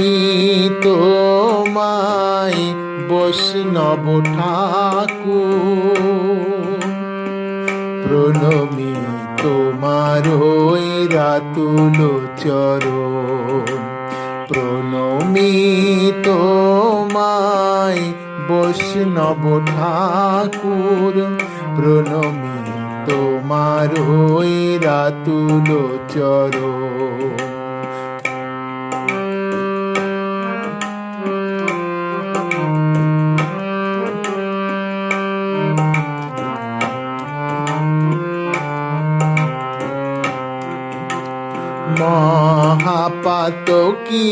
প্রণমি তোমায় বৈষ্ণব ঠাকুর, প্রণমি তোমার ওই রাতুল চরণ, প্রণমি তোমায় বৈষ্ণব ঠাকুর, প্রণমি তোমার ওই রাতুল চরণ। মহাপাতকী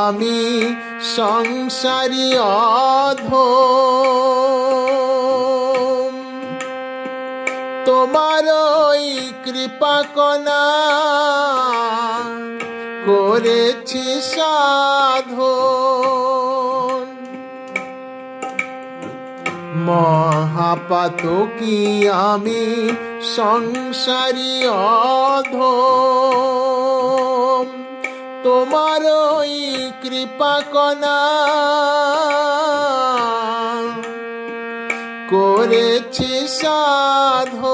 আমি সংসারী অধম, তোমার ওই কৃপা কণা করেছি সাধন। মহাপাতকী আমি সংসারী অধম, তোমার ওই কৃপা কণা করেছি সাধন।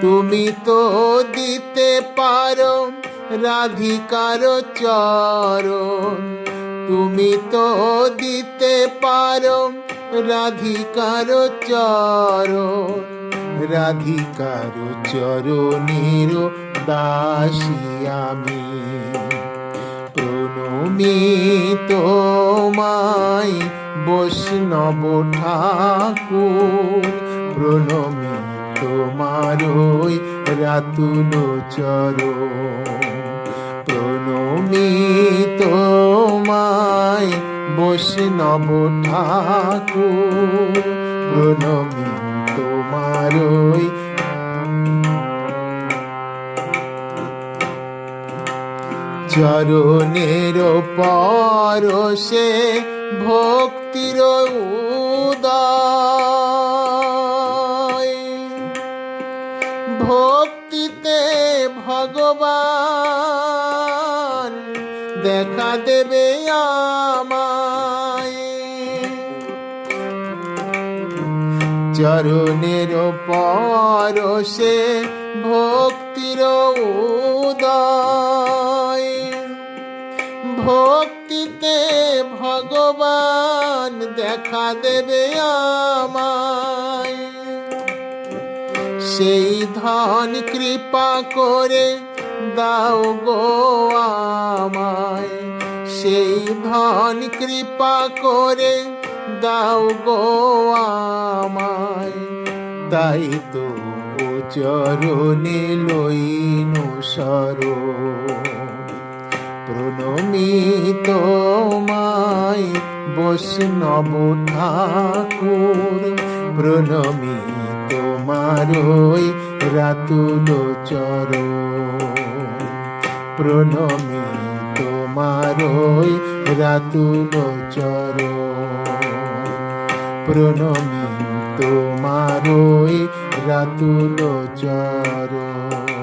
তুমি তো দিতে পারো রাধিকার চরণ, তুমি তো দিতে পারো রাধিকার চরণ, রাধিকার চরণের দাসী আমি। প্রণমি তোমায় বৈষ্ণব ঠাকুর, প্রণমি তোমার ওই রাতুল চরণ, প্রণমি তোমায় বৈষ্ণব ঠাকুর, প্রণমি তোমার ওই চরণের পরশে ভক্তির উদয়, ভক্তিতে ভগবান দেখা দেবে আমায়। চরণের পরশে ভক্তির উদয়, ভক্তিতে ভগবান দেখা দেবে আমায়। সেই ধন কৃপা করে দাও গো আমায়, সেই ধন কৃপা করে দাও গো আমায়। তাই তো চরণে লইনু শরণ, প্রণমি তোমায় বৈষ্ণব ঠাকুর, প্রণমি তোমার ওই রাতুল চরণ, প্রণমি তোমার ওই রাতুল চরণ, প্রণমি তোমার ওই রাতুল চরণ।